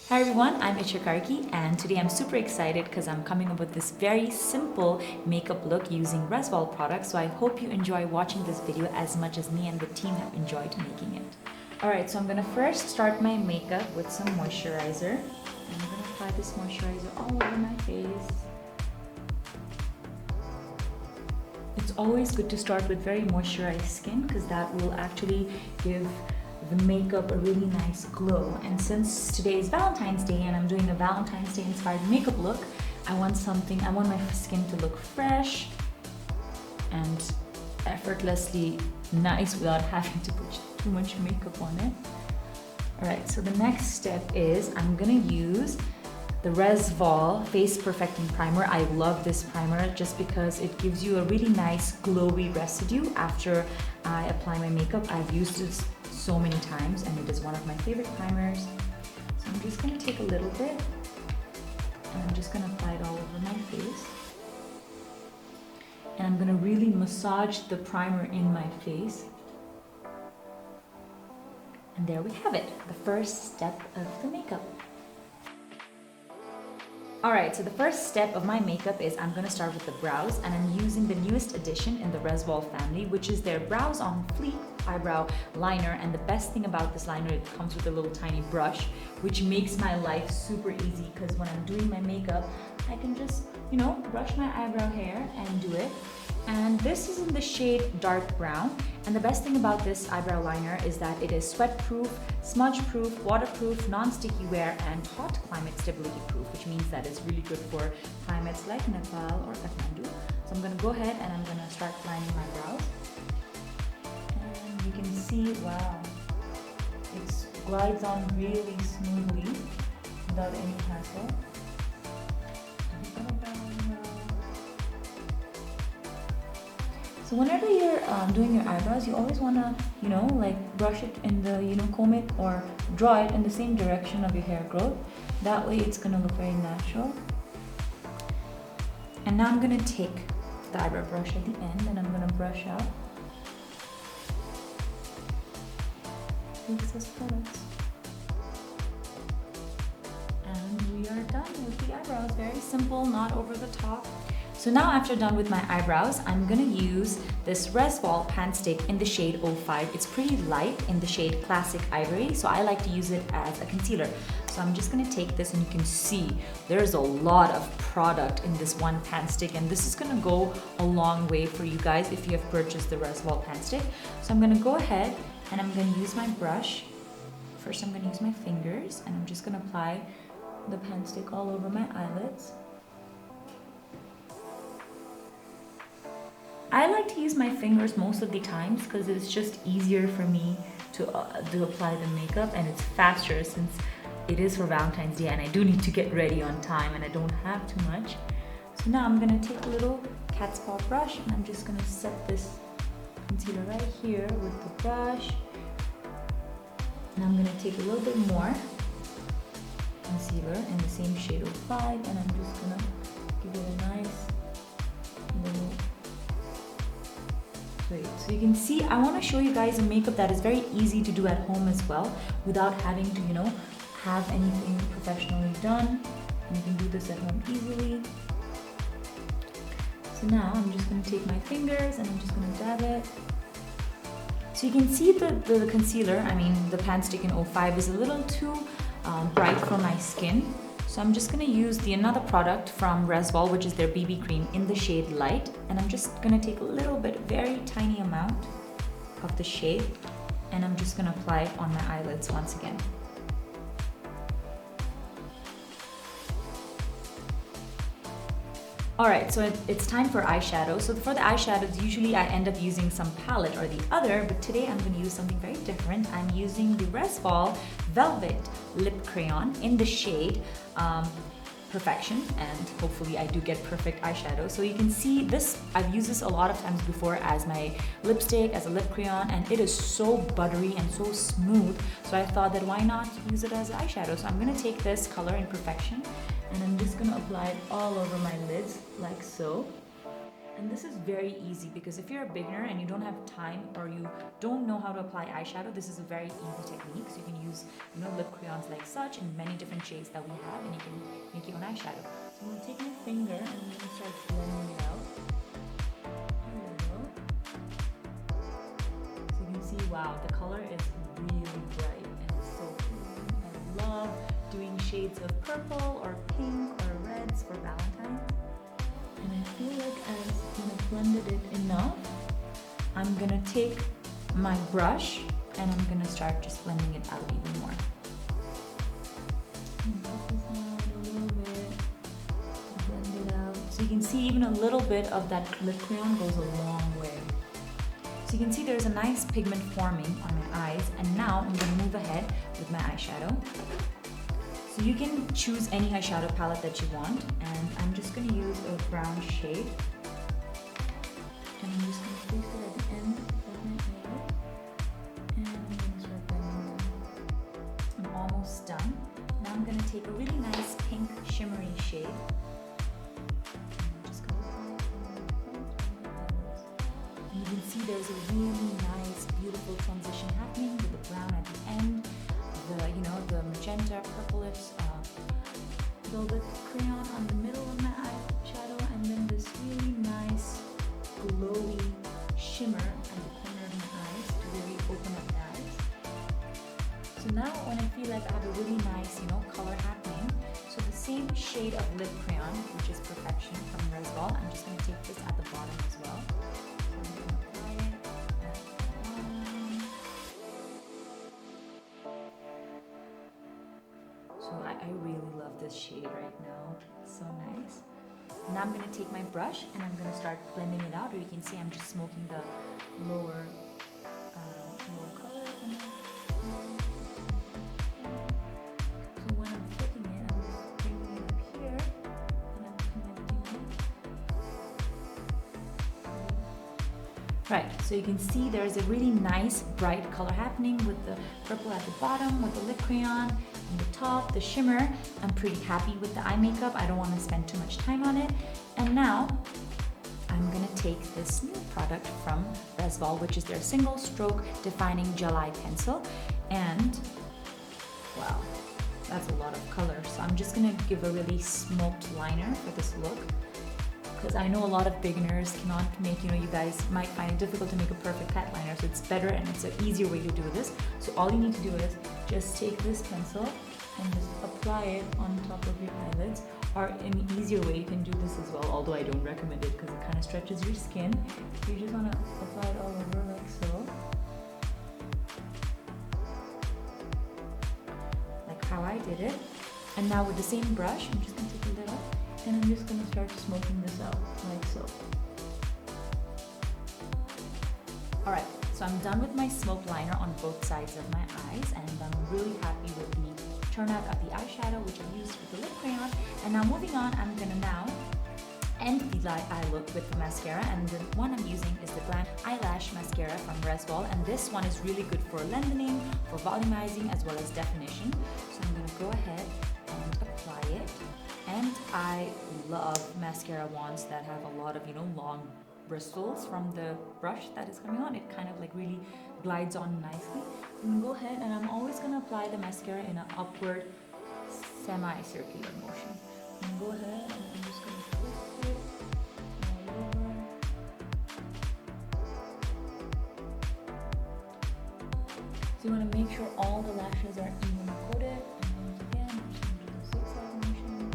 Hi everyone, I'm Itchya Karki and today I'm super excited because I'm coming up with this very simple makeup look using Reizvoll products. So I hope you enjoy watching this video as much as me and the team have enjoyed making it. Alright, so I'm going to first start my makeup with some moisturizer. I'm going to apply this moisturizer all over my face. It's always good to start with very moisturized skin because that will actually give the makeup a really nice glow. And since today is Valentine's Day and I'm doing a Valentine's Day inspired makeup look, I want my skin to look fresh and effortlessly nice without having to put too much makeup on it. Alright, so the next step is I'm gonna use the Reizvoll Face Perfecting Primer. I love this primer just because it gives you a really nice glowy residue after I apply my makeup. I've used this so many times and it is one of my favorite primers. So I'm just going to take a little bit and I'm just going to apply it all over my face. And I'm going to really massage the primer in my face. And there we have it, the first step of the makeup. Alright, so the first step of my makeup is I'm going to start with the brows, and I'm using the newest addition in the Reizvoll family, which is their Brows on Fleek eyebrow liner. And the best thing about this liner, it comes with a little tiny brush, which makes my life super easy because when I'm doing my makeup, I can just, brush my eyebrow hair and do it. And this is in the shade dark brown. And the best thing about this eyebrow liner is that it is sweat proof, smudge proof, waterproof, non-sticky wear, and hot climate stability proof, which means that it's really good for climates like Nepal or Kathmandu. So I'm going to go ahead and I'm going to start lining my brows. And you can see, wow, it glides on really smoothly without any hassle. So whenever you're doing your eyebrows, you always want to, brush it in the, comb it or draw it in the same direction of your hair growth. That way it's going to look very natural. And now I'm going to take the eyebrow brush at the end and I'm going to brush out the excess products. And we are done with the eyebrows. Very simple, not over the top. So now after done with my eyebrows, I'm gonna use this Reizvoll pan stick in the shade 05. It's pretty light in the shade Classic Ivory, so I like to use it as a concealer. So I'm just gonna take this and you can see there's a lot of product in this one pan stick, and this is gonna go a long way for you guys if you have purchased the Reizvoll pan stick. So I'm gonna go ahead and I'm gonna use my brush. First I'm gonna use my fingers and I'm just gonna apply the pan stick all over my eyelids. I like to use my fingers most of the times because it's just easier for me to apply the makeup, and it's faster since it is for Valentine's Day and I do need to get ready on time and I don't have too much. So now I'm going to take a little cat's paw brush and I'm just going to set this concealer right here with the brush. And I'm going to take a little bit more concealer in the same shade of 05 and I'm just going to give it a nice little. So you can see, I want to show you guys a makeup that is very easy to do at home as well without having to, have anything professionally done. And you can do this at home easily. So now I'm just going to take my fingers and I'm just going to dab it. So you can see the concealer, the pan stick in 05 is a little too bright for my skin. So I'm just going to use another product from Reizvoll, which is their BB cream in the shade light, and I'm just going to take a little bit, very tiny amount of the shade, and I'm just going to apply it on my eyelids once again. Alright, so it's time for eyeshadow. So for the eyeshadows, usually I end up using some palette or the other, but today I'm going to use something very different. I'm using the Reizvoll Velvet Lip Crayon in the shade Perfection, and hopefully I do get perfect eyeshadow. So you can see this, I've used this a lot of times before as my lipstick, as a lip crayon, and it is so buttery and so smooth. So I thought that why not use it as an eyeshadow. So I'm going to take this color in Perfection and I'm just going to apply it all over my lids like so. And this is very easy because if you're a beginner and you don't have time or you don't know how to apply eyeshadow, this is a very easy technique. So you can use, lip crayons like such in many different shades that we have, and you can make your own eyeshadow. So I'm going to take my finger and I'm going to start blending it out. There we go. So you can see, wow, the color is really bright and it's so pretty. I love doing shades of purple or pink or reds for Valentine's. And I feel like I've blended it enough. I'm gonna take my brush and I'm gonna start just blending it out even more. Put this out a little bit, blend it out. So you can see even a little bit of that lip crayon goes a long way. So you can see there's a nice pigment forming on my eyes, and now I'm gonna move ahead with my eyeshadow. So you can choose any eyeshadow palette that you want, and I'm just going to use a brown shade. And I'm just going to place it at the end of my eye. And I'm going to start blending it. I'm almost done. Now I'm going to take a really nice pink shimmery shade. And I'm just going to apply it on the front of my eyelids. And you can see there's a really nice, beautiful transition happening with the brown at the end. The magenta, purplish, velvet crayon on the middle of my eyeshadow, and then this really nice glowy shimmer at the corner of my eyes to really open up the eyes. So now when I feel like I have a really nice, color happening, so the same shade of lip crayon, which is Perfection from Reizvoll, I'm just going to take this at the bottom as well. So I'm going to apply it at the bottom. So I really love this shade right now. It's so nice. Now I'm going to take my brush and I'm going to start blending it out, or you can see I'm just smoking the lower color. So when I'm flicking it, I'm just bringing it up here and I'm connecting it. Right, so you can see there's a really nice bright color happening with the purple at the bottom, with the lip crayon on the top, the shimmer. I'm pretty happy with the eye makeup. I don't want to spend too much time on it. And now I'm gonna take this new product from Reizvoll, which is their single stroke defining gel eye pencil. And wow, that's a lot of color. So I'm just gonna give a really smoked liner for this look, because I know a lot of beginners cannot make, you guys might find it difficult to make a perfect cat liner, so it's better and it's an easier way to do this. So all you need to do is just take this pencil and just apply it on top of your eyelids, or an easier way you can do this as well, although I don't recommend it because it kind of stretches your skin. You just want to apply it all over like so. Like how I did it. And now with the same brush, I'm just going to take a little and I'm just going to start smoking this out like so. Alright, so I'm done with my smoke liner on both sides of my eyes, and I'm really happy with the turnout of the eyeshadow, which I used with the lip crayon. And now moving on, I'm going to now end the eye look with the mascara, and the one I'm using is the Glam Eyelash Mascara from Reizvoll, and this one is really good for lengthening, for volumizing, as well as definition. So I'm going to go ahead and apply it. And I love mascara wands that have a lot of, long bristles from the brush that is coming on. It kind of like really glides on nicely. I'm gonna go ahead and I'm always gonna apply the mascara in an upward semi-circular motion. I'm gonna go ahead and I'm just gonna twist it all over. So you wanna make sure all the lashes are evenly coated. And once again, I'm just gonna do the zigzag motion.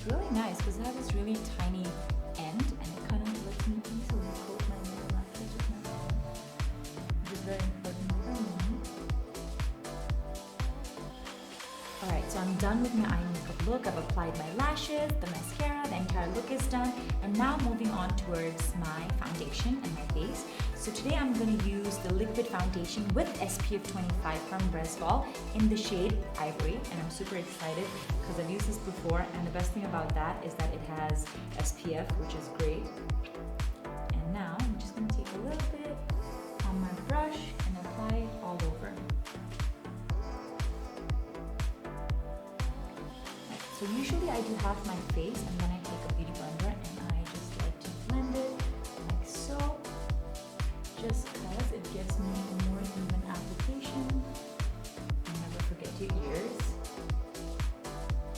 Really nice because it has this really tiny end, and it kind of lets me easily coat my lower lashes with mascara, which is very important for me. Alright, so I'm done with my eye makeup look. I've applied my lashes, the mascara, the entire look is done, and now moving on towards my foundation and my base. So today I'm going to use the liquid foundation with SPF 25 from Reizvoll in the shade Eyebrow, and I'm super excited because I've used this before, and the best thing about that is that it has SPF, which is great. And now I'm just going to take a little bit on my brush and apply it all over. usually I do half my face and then I take a beauty blender and I just like to blend it like so, just because it gives me a more even application. And never forget your ears.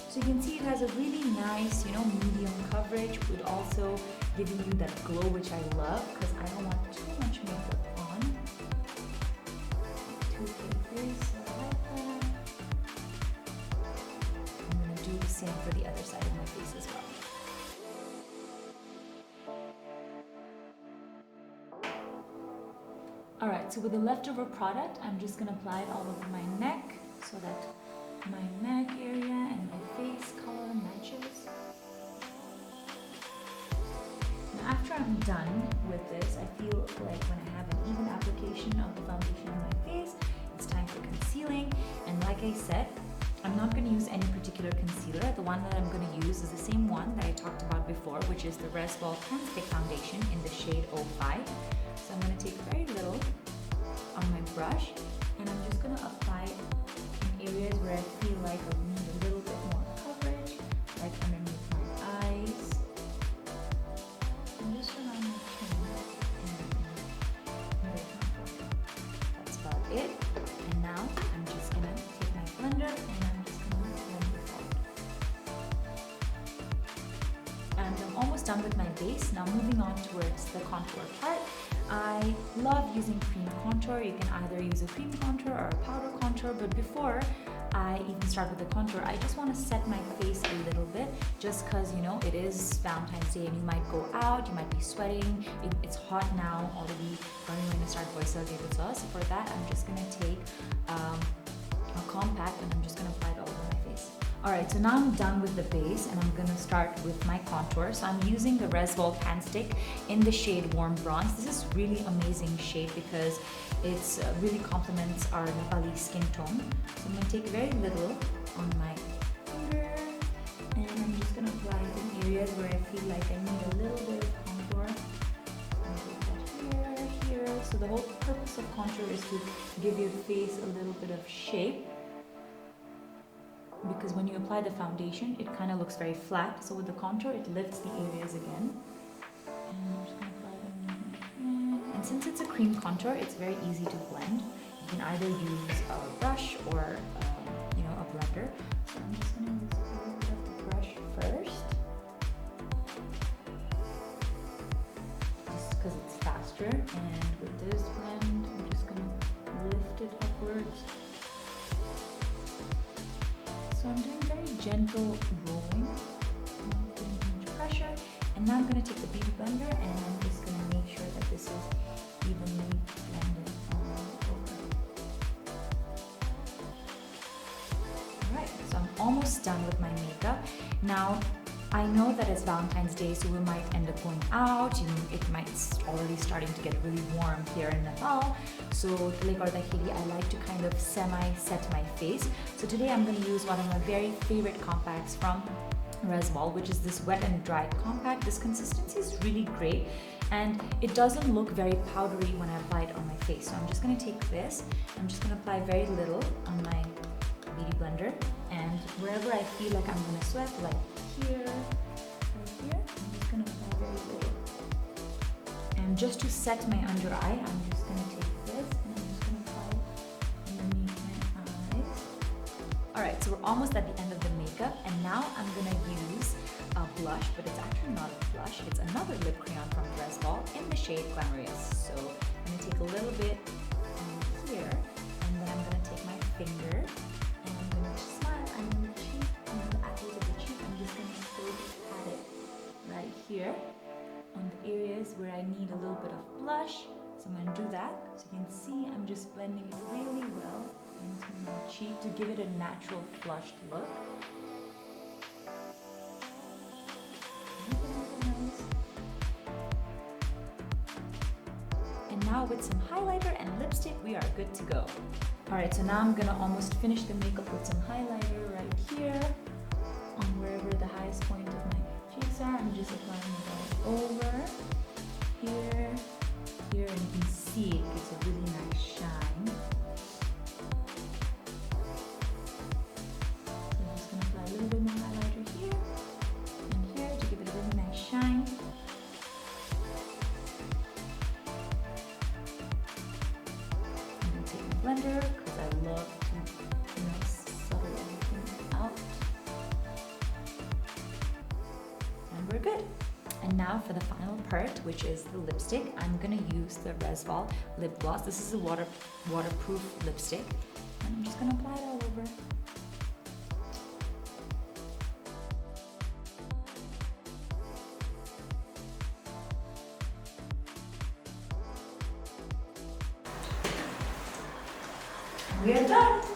So you can see it has a really nice, medium coverage, with also giving you that glow, which I love because I don't want too much makeup on. Two fingers like that. I'm going to do the same for the other side of my face as well. Alright, so with the leftover product, I'm just going to apply it all over my neck so that my neck area and my face color matches. Now after I'm done with this, I feel like when I have an even application of the foundation on my face, it's time for concealing. And like I said, I'm not going to use any particular concealer. The one that I'm going to use is the same one that I talked about before, which is the Reizvoll Tan Stick Foundation in the shade 05. So I'm going to take very little on my brush and I'm just going to apply it in areas where I feel like I need a little bit more coverage, like underneath my eyes, and just around my chin. That's about it. And now I'm just going to take my blender and I'm just going to blend it out. And I'm almost done with my base. Now moving on towards the contour part. I love using cream contour. You can either use a cream contour or a powder contour, but before I even start with the contour, I just want to set my face a little bit, just because it is Valentine's Day and you might go out, you might be sweating, it's hot now already, going to start voice. So for that I'm just going to take a compact and I'm just going to apply it all over my face. Alright, so now I'm done with the base and I'm going to start with my contour. So I'm using the Reizvoll Tan Stick in the shade Warm Bronze. This is really amazing shade because it's really complements our Nepali skin tone. So I'm going to take very little on my finger and I'm just going to apply it in areas where I feel like I need a little bit of contour. Here. So the whole purpose of contour is to give your face a little bit of shape, because when you apply the foundation, it kind of looks very flat. So with the contour, it lifts the areas again. And I'm just going to apply it. And since it's a cream contour, it's very easy to blend. You can either use a brush or, a blender. So I'm just going to use a little bit of the brush first, just because it's faster. And with this blend, I'm just going to lift it upwards. So I'm doing very gentle rolling, not putting too much pressure. And now I'm going to take the beauty blender and I'm just going to make sure that this is evenly blended all over. Alright, so I'm almost done with my makeup. Now, I know that it's Valentine's Day, so we might end up going out. It might already starting to get really warm here in Nepal. So I like to kind of semi-set my face. So today I'm going to use one of my very favorite compacts from Reizvoll, which is this wet and dry compact. This consistency is really great and it doesn't look very powdery when I apply it on my face. So I'm just going to take this, I'm just going to apply very little on my beauty blender, and wherever I feel like I'm going to sweat, like here, right here, I'm just going to apply very little. And just to set my under eye, I'm just going to take this and I'm just going to apply it underneath my eyes. Alright, so we're almost at the end of the makeup and now I'm going to use a blush, but it's actually not a blush, it's another lip crayon from Reizvoll in the shade Glamorous. So I'm going to take a little bit here and then I'm going to take my finger and I'm going to smile under the cheek, under the apples of the cheek. I'm just going to slowly pat it right here on the areas where I need a little bit of blush. So I'm going to do that. So you can see I'm just blending it really well into my cheek to give it a natural flushed look. And now with some highlighter and lipstick, we are good to go. Alright, so now I'm going to almost finish the makeup with some highlighter right here on wherever the highest point of my cheeks are. I'm just applying it all over here, here, and you can see it gives a really nice shine. So I'm just going to apply a little bit more highlighter here. blender because I love to, settle everything out. And we're good. And now for the final part, which is the lipstick, I'm gonna use the Reizvoll lip gloss. This is a waterproof lipstick. And I'm just gonna apply it all over. We are done.